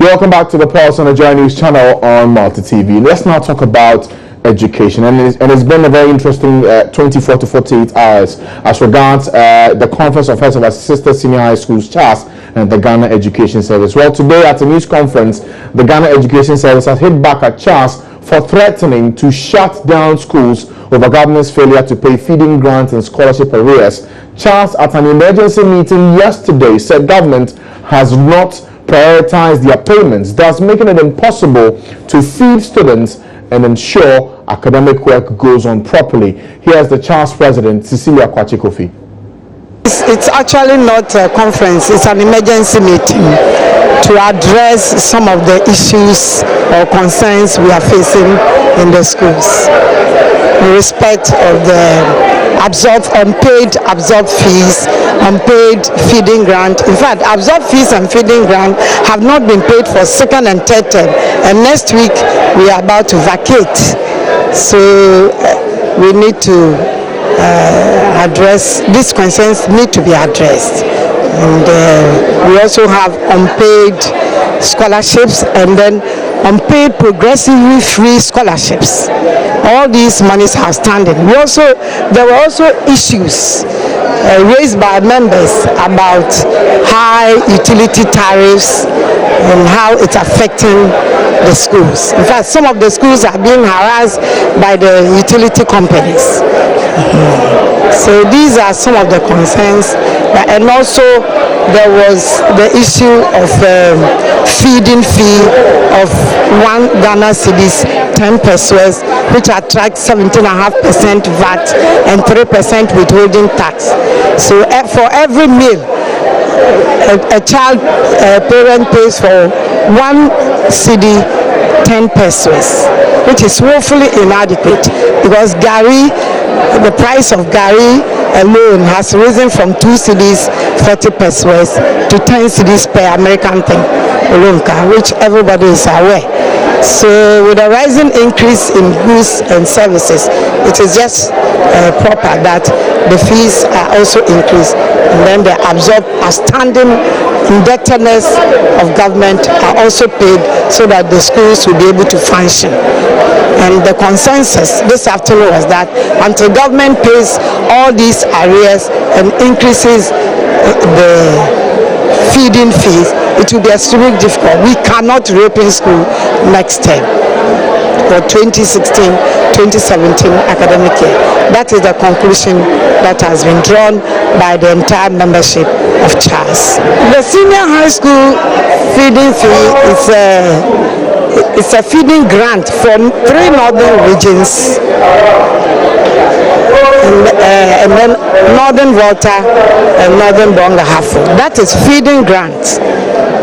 Welcome back to the Pulse on the Joy News channel on Multi TV. Let's now talk about education, and it's been a very interesting 24 to 48 hours as regards the Conference of Heads of Assisted Senior High Schools, CHAS, and the Ghana Education Service. Well, today at a news conference, the Ghana Education Service has hit back at CHAS for threatening to shut down schools over government's failure to pay feeding grants and scholarship arrears. CHAS, at an emergency meeting yesterday, said government has not prioritized their payments, thus making it impossible to feed students and ensure academic work goes on properly. Here's the CHAS president, Cecilia Kwachikofi. It's actually not a conference, it's an emergency meeting to address some of the issues or concerns we are facing in the schools in respect of the unpaid absorbed fees, unpaid feeding grant. In fact, absorbed fees and feeding grant have not been paid for second and third term, and next week we are about to vacate. So we need to address these concerns, need to be addressed. And we also have unpaid scholarships and then unpaid progressively free scholarships. All these monies are standing. There were also issues raised by members about high utility tariffs and how it's affecting the schools. In fact, some of the schools are being harassed by the utility companies. So these are some of the concerns. And also there was the issue of feeding fee of 1 Ghana cedis 10 pesos, which attracts 17.5% VAT and 3% withholding tax. So for every meal a child parent pays for 1 cedi 10 pesos, which is woefully inadequate, because the price of Gary alone has risen from 2 cedis 40 pesos to 10 cedis per American thing, which everybody is aware. So with a rising increase in goods and services, it is just proper that the fees are also increased, and then the outstanding indebtedness of government are also paid so that the schools will be able to function. And the consensus this afternoon was that until government pays all these arrears and increases the feeding fees, it will be extremely difficult. We cannot reopen school next term for 2016-2017 academic year. That is the conclusion that has been drawn by the entire membership of CHAS. The senior high school feeding fee is a feeding grant for 3 northern regions, and then Northern Volta and Northern Bonga Hafo. That is feeding grants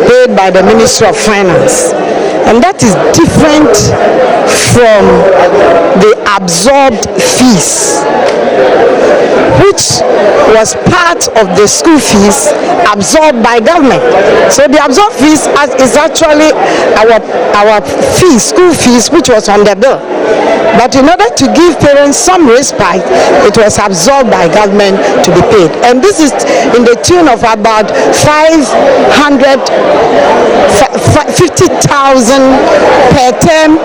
paid by the Ministry of Finance, and that is different from the absorbed fees, which was part of the school fees absorbed by government. So the absorbed fees is actually our fees, school fees, which was on the bill. But in order to give parents some respite, it was absorbed by government to be paid. And this is in the tune of about 50,000 per term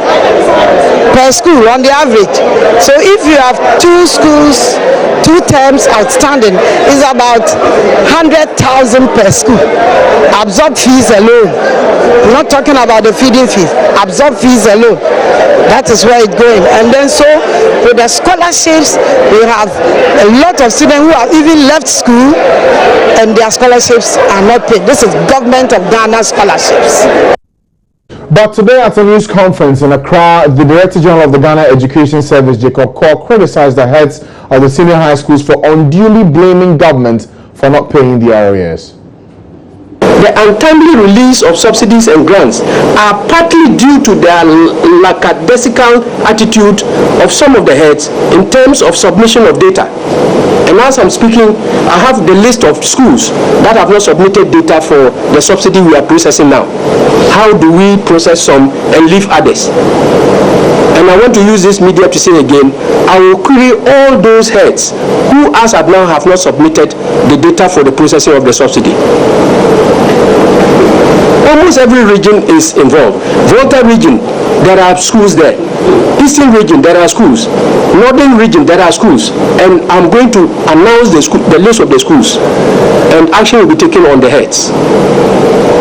per school on the average. So if you have 2 schools, 2 terms outstanding, is about 100,000 per school. Absorbed fees alone. I'm not talking about the feeding fees. Absorbed fees alone. That is where it's going. And then so with the scholarships, we have a lot of students who have even left school and their scholarships are not paid. This is government of Ghana scholarships. But today at a news conference in Accra, the Director General of the Ghana Education Service, Jacob Kor, criticized the heads of the senior high schools for unduly blaming government for not paying their arrears. The untimely release of subsidies and grants are partly due to their lackadaisical attitude of some of the heads in terms of submission of data. And as I'm speaking, I have the list of schools that have not submitted data for the subsidy we are processing now. How do we process some and leave others? And I want to use this media to say again, I will query all those heads who as at now have not submitted the data for the processing of the subsidy. Almost almost every region is involved. Volta region, there are schools there. Eastern region, there are schools. Northern region, there are schools. And I'm going to announce the list of the schools. And action will be taken on the heads.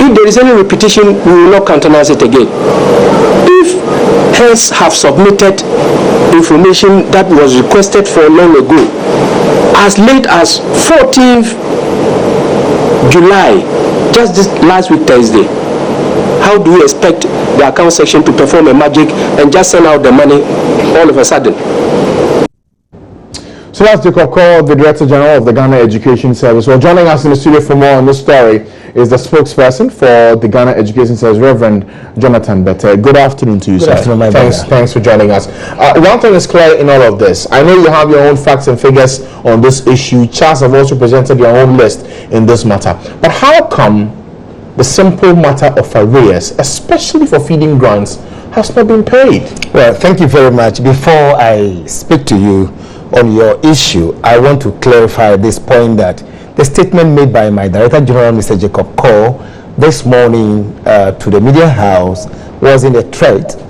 If there is any repetition, we will not countenance it again. If heads have submitted information that was requested for long ago, as late as 14th July, just this last week Thursday, how do you expect the account section to perform a magic and just send out the money all of a sudden? So that's Jacob Cole, the Director General of the Ghana Education Service. Well, joining us in the studio for more on this story is the spokesperson for the Ghana Education Service, Reverend Jonathan Bette. Good afternoon to you, sir. Good afternoon, my brother. Thanks for joining us. One thing is clear in all of this. I know you have your own facts and figures on this issue. Charles have also presented your own list in this matter. But how come the simple matter of arrears, especially for feeding grants, has not been paid? Well, thank you very much. Before I speak to you on your issue, I want to clarify this point that the statement made by my Director General, Mr. Jacob Cole, this morning to the media house wasn't a threat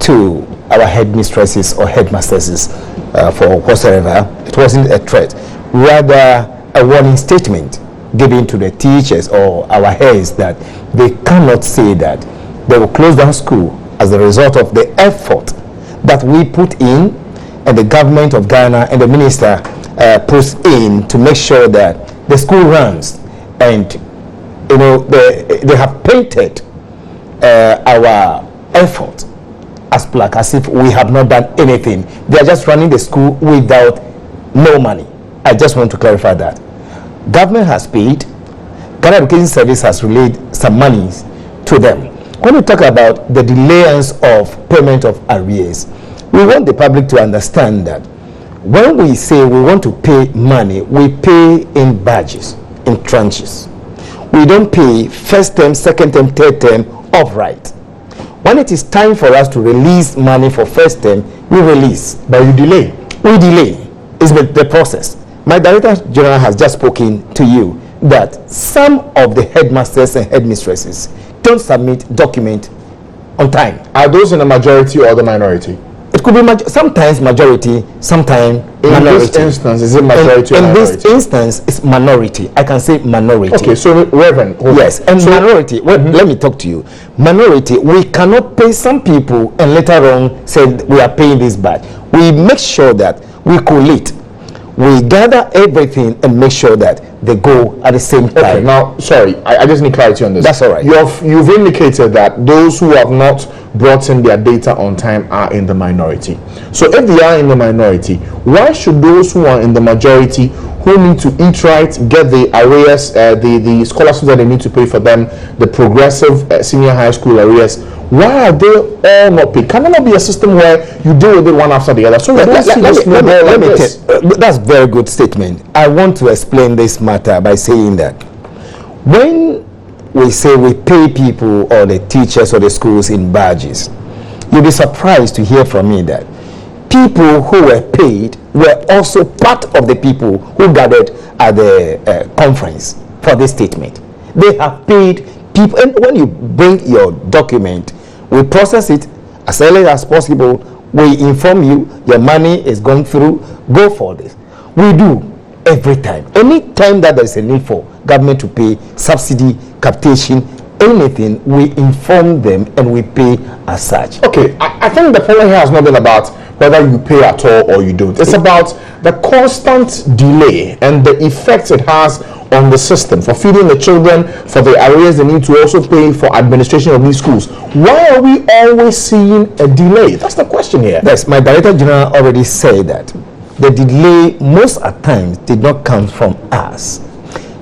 to our headmistresses or headmasters for whatsoever. It wasn't a threat, rather a warning statement given to the teachers or our heads that they cannot say that they will close down school as a result of the effort that we put in and the government of Ghana and the minister puts in to make sure that the school runs. And you know, they have painted our effort as black, as if we have not done anything. They are just running the school without no money. I just want to clarify that. Government has paid. Ghana Education Service has relayed some monies to them. When we talk about the delayance of payment of arrears, we want the public to understand that when we say we want to pay money, we pay in batches, in tranches. We don't pay first term, second term, third term outright. When it is time for us to release money for first term, we release. But you delay. We delay. It's the process. My Director General has just spoken to you that some of the headmasters and headmistresses don't submit document on time. Are those in the majority or the minority? It could be sometimes majority, sometimes minority. In this instance, is it majority or minority? In this instance, it's minority. I can say minority. Okay, so Reverend. Yes, and so, minority, well, let me talk to you. Minority, we cannot pay some people and later on say we are paying this back. We make sure that we collate. We gather everything and make sure that they go at the same time. Okay, now, sorry, I just need clarity on this. That's all right. You've indicated that those who have not brought in their data on time are in the minority. So if they are in the minority, why should those who are in the majority, who need to eat right, get the arrears, the scholarships that they need to pay for them, the progressive senior high school arrears, why are they all not paid? Can there not be a system where you deal with it one after the other? So let me that's a very good statement. I want to explain this matter by saying that when we say we pay people or the teachers or the schools in badges, you'll be surprised to hear from me that people who were paid were also part of the people who gathered at the conference for this statement. They have paid people, and when you bring your document, we process it as early as possible. We inform you your money is going through, go for this. We do every time. Any time that there's a need for government to pay subsidy, capitation, anything, we inform them and we pay as such. Okay, I think the problem here has not been about whether you pay at all or you don't. It's about the constant delay and the effect it has on the system for feeding the children, for the arrears they need to also pay for administration of these schools. Why are we always seeing a delay? That's the question here. Yes, my Director General already said that the delay most at times did not come from us.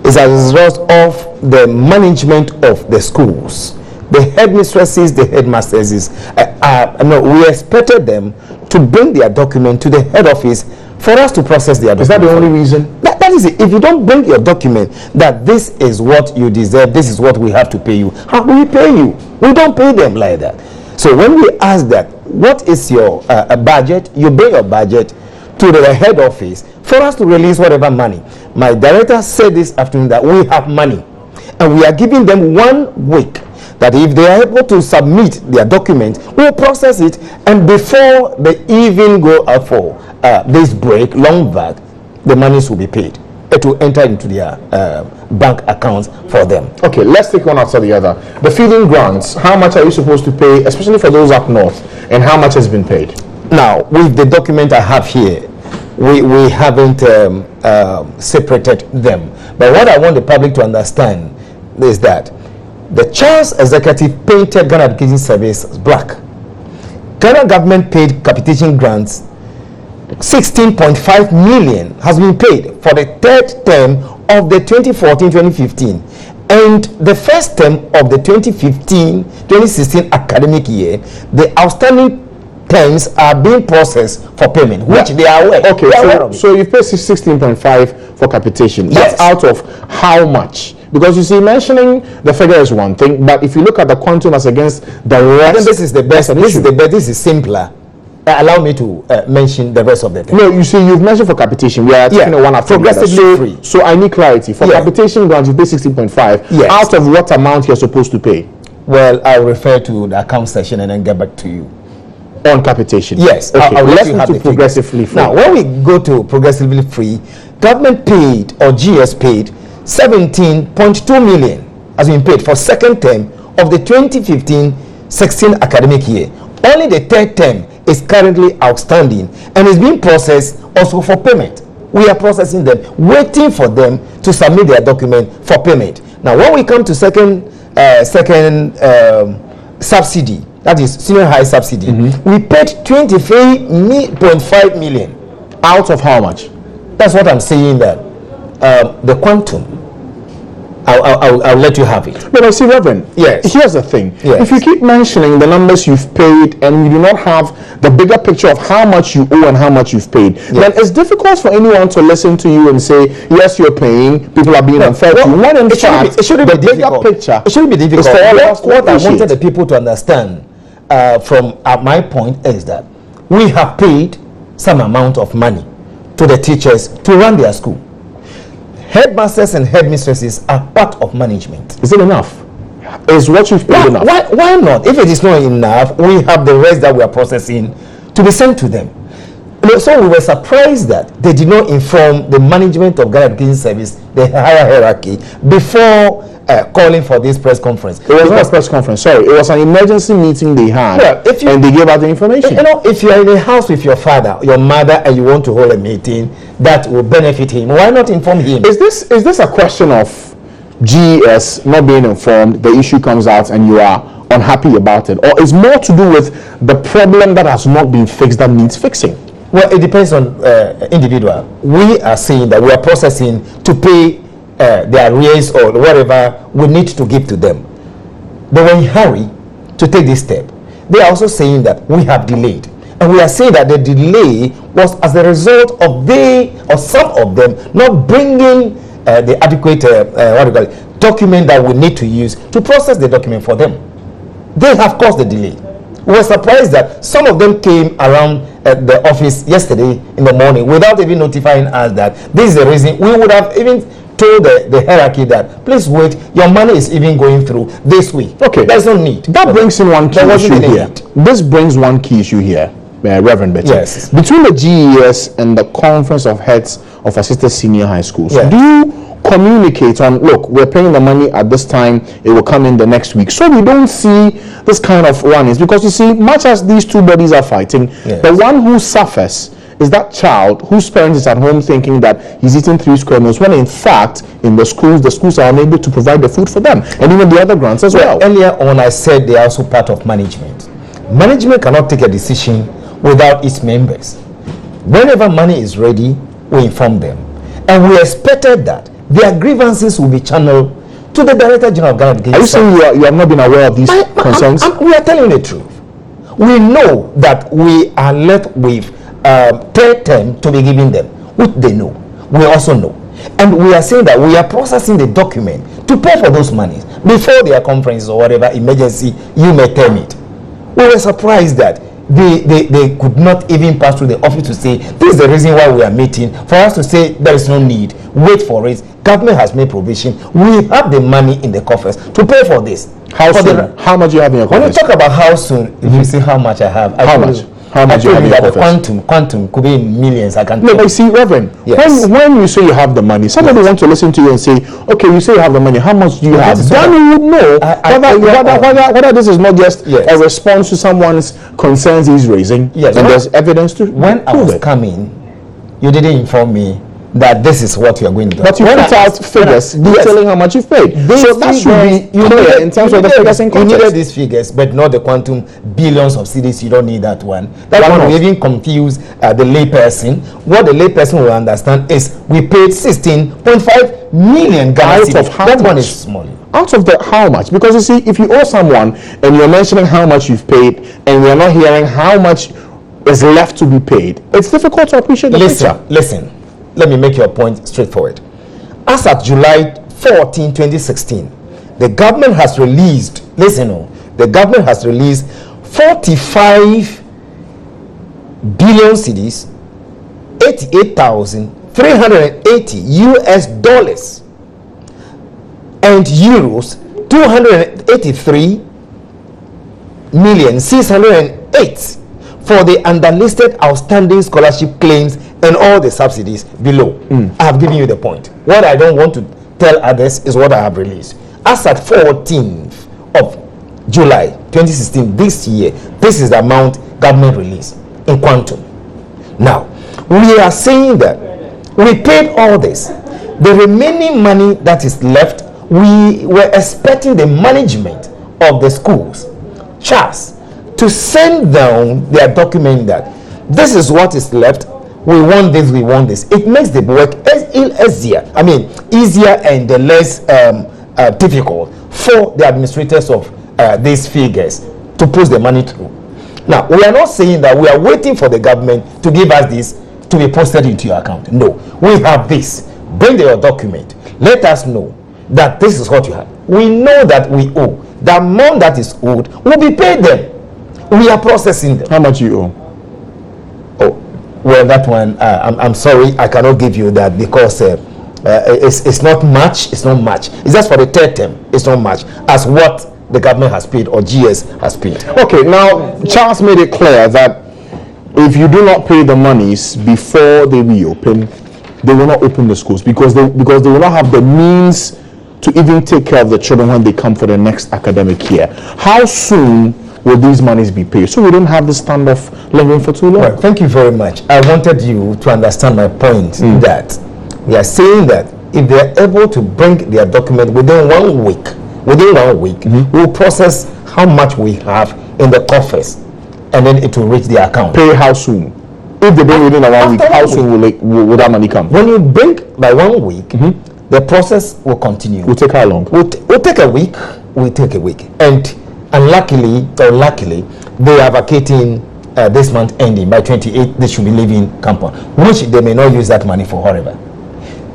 It's as a result of the management of the schools. The headmistresses, the headmasters, we expected them to bring their document to the head office for us to process their document. Is that the only reason? That is it. If you don't bring your document that this is what you deserve, this is what we have to pay you, how do we pay you? We don't pay them like that. So when we ask that, what is your budget? You bring your budget to the head office for us to release whatever money. My director said this afternoon that we have money and we are giving them 1 week that if they are able to submit their document, we'll process it, and before they even go out for this break, long back, the monies will be paid. It will enter into their bank accounts for them. Okay, let's take one after the other. The feeding grants, how much are you supposed to pay, especially for those up north, and how much has been paid? Now, with the document I have here, we haven't separated them. But what I want the public to understand is that the Charles Executive painted Ghana Education Service black. Ghana government paid capitation grants. 16.5 million has been paid for the third term of the 2014-2015 and the first term of the 2015-2016 academic year. The outstanding terms are being processed for payment, which they are aware. Okay, so you pay 16.5 for capitation. That's out of how much? Because you see, mentioning the figure is one thing, but if you look at the quantum as against the rest, then this is the best. This is simpler. Allow me to mention the rest of the thing. No, you see, you've mentioned for capitation. We are taking one after progressively free. So I need clarity. For capitation grants, you pay 16.5. Out of what amount you're supposed to pay? Well, I'll refer to the account section and then get back to you. On capitation? Yes. Okay, let's move to progressively free. Now, when we go to progressively free, government paid, or GS paid, 17.2 million has been paid for second term of the 2015-16 academic year. Only the third term is currently outstanding and is being processed also for payment. We are processing them, waiting for them to submit their document for payment. Now, when we come to second subsidy, that is senior high subsidy, we paid 23.5 million. Out of how much? That's what I'm saying, that the quantum, I'll let you have it. But I see, Reverend, here's the thing. If you keep mentioning the numbers you've paid and you do not have the bigger picture of how much you owe and how much you've paid, then it's difficult for anyone to listen to you and say, yes, you're paying, people are being unfair to you. When in fact, it shouldn't the be bigger difficult. picture It shouldn't be difficult. is for all of us to what I appreciate. wanted the people to understand from my point is that we have paid some amount of money to the teachers to run their school. Headmasters and headmistresses are part of management. Is it enough? Is what you've paid enough? Why not? If it is not enough, we have the rest that we are processing to be sent to them. So we were surprised that they did not inform the management of Ghana Education Service, the higher hierarchy, before calling for this press conference. It was not a press conference, sorry. It was an emergency meeting they had, and they gave out the information. You know, if you are in a house with your father, your mother, and you want to hold a meeting that will benefit him, why not inform him? Is this a question of GES not being informed, the issue comes out and you are unhappy about it, or is more to do with the problem that has not been fixed that needs fixing? Well, it depends on individual. We are saying that we are processing to pay their arrears or whatever we need to give to them. But when you hurry to take this step, they are also saying that we have delayed. And we are saying that the delay was as a result of some of them not bringing the adequate document that we need to use to process the document for them. They have caused the delay. We were surprised that some of them came around the office yesterday in the morning without even notifying us that this is the reason. We would have even told the hierarchy that please wait, your money is even going through this week. Okay, there's no need. That brings in one key issue here. This brings one key issue here, Reverend Betty. Yes. Between the GES and the Conference of Heads of Assisted Senior High Schools, do you communicate on, look, we're paying the money at this time, it will come in the next week, so we don't see this kind of run-ins? Because you see, much as these two bodies are fighting, the one who suffers is that child whose parents is at home thinking that he's eating 3 square meals, when in fact in the schools are unable to provide the food for them, and even the other grants as well. Earlier on I said they are also part of management. Management cannot take a decision without its members. Whenever money is ready, we inform them, and we expected that their grievances will be channeled to the Director General of Ghana Education. Are you saying you have not been aware of these concerns? We are telling the truth. We know that we are left with third term to be given them, which they know. We also know. And we are saying that we are processing the document to pay for those monies before their conferences or whatever emergency you may term it. We were surprised that They could not even pass through the office to say, this is the reason why we are meeting. For us to say there is no need, wait for it. Government has made provision. We have the money in the coffers to pay for this. How soon? How much you have in your coffers? When you talk about how soon, if you say how much I have, how much? How much you have in your coffers? Quantum could be in millions. I can. No, but see, Reverend, yes. when you say you have the money, somebody wants to listen to you and say, okay, you say you have the money, how much do you have? Then you would know whether this is not just a response to someone's concerns he's raising, and there's evidence to when I was coming, you didn't inform me that this is what you are going to do. But you put out figures detailing how much you've paid. So that should be clear in terms of the figures in context. You needed these figures, but not the quantum billions of cedis. You don't need that one. That one will even confuse the layperson. What the layperson will understand is we paid 16.5 million Ghana cedis. That one is small. Out of the how much? Because you see, if you owe someone and you're mentioning how much you've paid and we're not hearing how much is left to be paid, it's difficult to appreciate the picture. Listen. Let me make your point straightforward. As at July 14, 2016, the government has released, the government has released 45 billion cedis, 88,380 US dollars, and euros 283,608 for the underlisted outstanding scholarship claims and all the subsidies below. I have given you the point. What I don't want to tell others is what I have released. As at 14th of July 2016, this year, this is the amount government released in quantum. Now, we are saying that we paid all this. The remaining money that is left, we were expecting the management of the schools, CHAS, to send down their document that this is what is left. We want this, we want this. It makes the work easier and less difficult for the administrators of these figures to push the money through. Now, we are not saying that we are waiting for the government to give us this to be posted into your account. No, we have this. Bring your document. Let us know that this is what you have. We know that we owe. The amount that is owed will be paid them. We are processing them. How much you owe? Oh, well, that one, I'm sorry, I cannot give you that because it's not much. It's not much. It's just for the third term. It's not much as what the government has paid or GS has paid. Okay, now Charles made it clear that if you do not pay the monies before they reopen, they will not open the schools because they will not have the means to even take care of the children when they come for the next academic year. How soon will these monies be paid? So we don't have this standoff lingering for too long. Well, thank you very much. I wanted you to understand my point that we are saying that if they are able to bring their document within 1 week, we'll process how much we have in the coffers and then it will reach the account. Pay how soon? If they bring within 1 week, how soon will that money come? When you bring by 1 week, the process will continue. Will take how long? We'll take a week. We'll take a week. And luckily, they are vacating this month ending. By 28th, they should be leaving campus, which they may not use that money for whatever.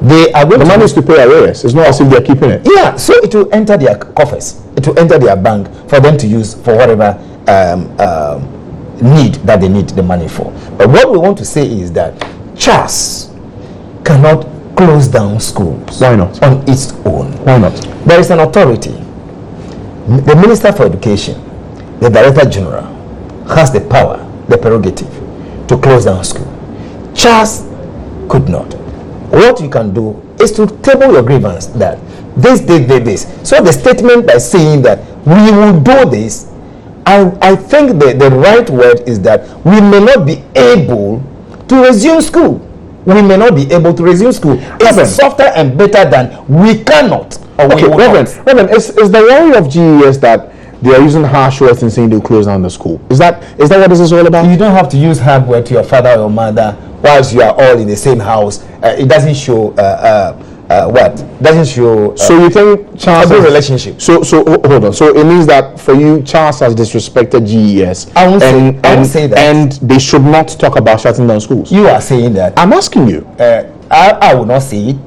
They are going the money is to pay arrears. It's not as if they're keeping it. Yeah, so it will enter their coffers. It will enter their bank for them to use for whatever need that they need the money for. But what we want to say is that CHAS cannot close down schools. Why not? On its own. Why not? There is an authority. The Minister for Education, the Director General, has the power, the prerogative to close down school. CHAS could not. What you can do is to table your grievance that this. So the statement by saying that we will do this, I think the right word is that we may not be able to resume school. We may not be able to resume school. It's softer and better than we cannot. Okay, Reverend, is the worry of GES that they are using harsh words and saying they'll close down the school? Is that what this is all about? You don't have to use hard words to your father or your mother whilst you are all in the same house. It doesn't show doesn't show. So you think Charles a relationship? So hold on. So it means that for you, Charles has disrespected GES. I won't say that. And they should not talk about shutting down schools. You are saying that. I'm asking you. I will not say it.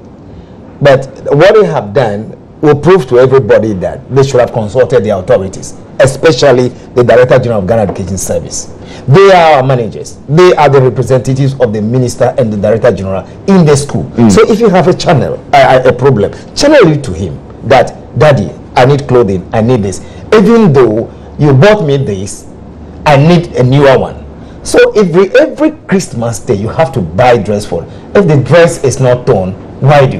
But what they have done will prove to everybody that they should have consulted the authorities, especially the Director General of Ghana Education Service. They are our managers. They are the representatives of the minister and the Director General in the school. So if you have a channel, a problem, channel it to him that, Daddy, I need clothing, I need this. Even though you bought me this, I need a newer one. So every Christmas day you have to buy dress for. If the dress is not torn, why do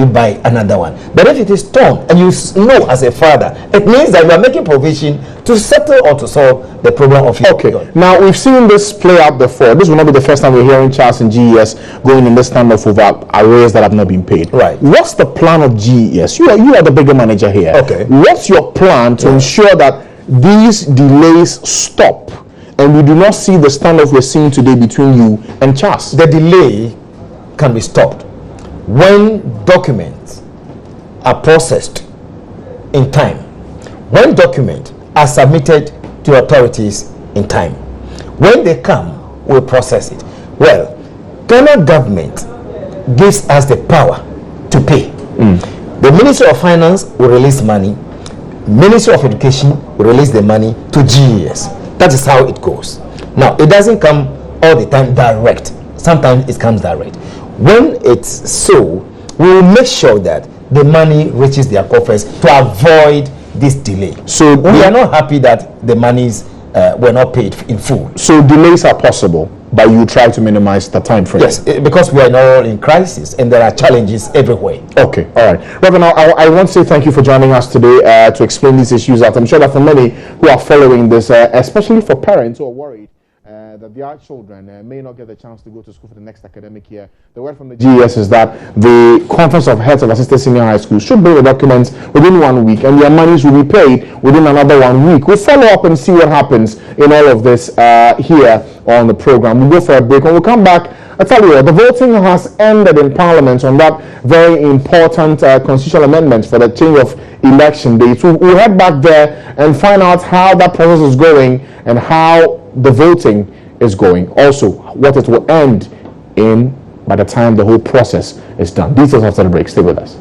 you buy another one? But if it is torn and you know as a father, it means that you are making provision to settle or to solve the problem of your children. Now we've seen this play out before. This will not be the first time we're hearing Charles and GES going in this standoff over arrears that have not been paid. Right. What's the plan of GES? You are the bigger manager here. Okay. What's your plan to ensure that these delays stop and we do not see the standoff we're seeing today between you and Charles? The delay can be stopped when documents are processed in time, when documents are submitted to authorities in time. When they come, we'll process it. Well, Ghana government gives us the power to pay. The Ministry of Finance will release money. Ministry of Education will release the money to GES. That is how it goes. Now, it doesn't come all the time direct. Sometimes it comes direct. When it's so, we will make sure that the money reaches their coffers to avoid this delay. So we are not happy that the monies were not paid in full. So delays are possible, but you try to minimize the time frame. Yes, because we are now in crisis and there are challenges everywhere. Okay, all right. Reverend, I want to say thank you for joining us today to explain these issues out. I'm sure that for many who are following this, especially for parents who are worried that their children may not get the chance to go to school for the next academic year, the word from the GES is that the Conference of Heads of Assisted Senior High Schools should bring the documents within 1 week and their monies will be paid within another 1 week. We'll follow up and see what happens in all of this here on the program. We'll go for a break. When we come back, I tell you what, the voting has ended in Parliament on that very important constitutional amendment for the change of election dates. We'll head back there and find out how that process is going and how the voting is going. Also, what it will end in by the time the whole process is done. Details after the break. Stay with us.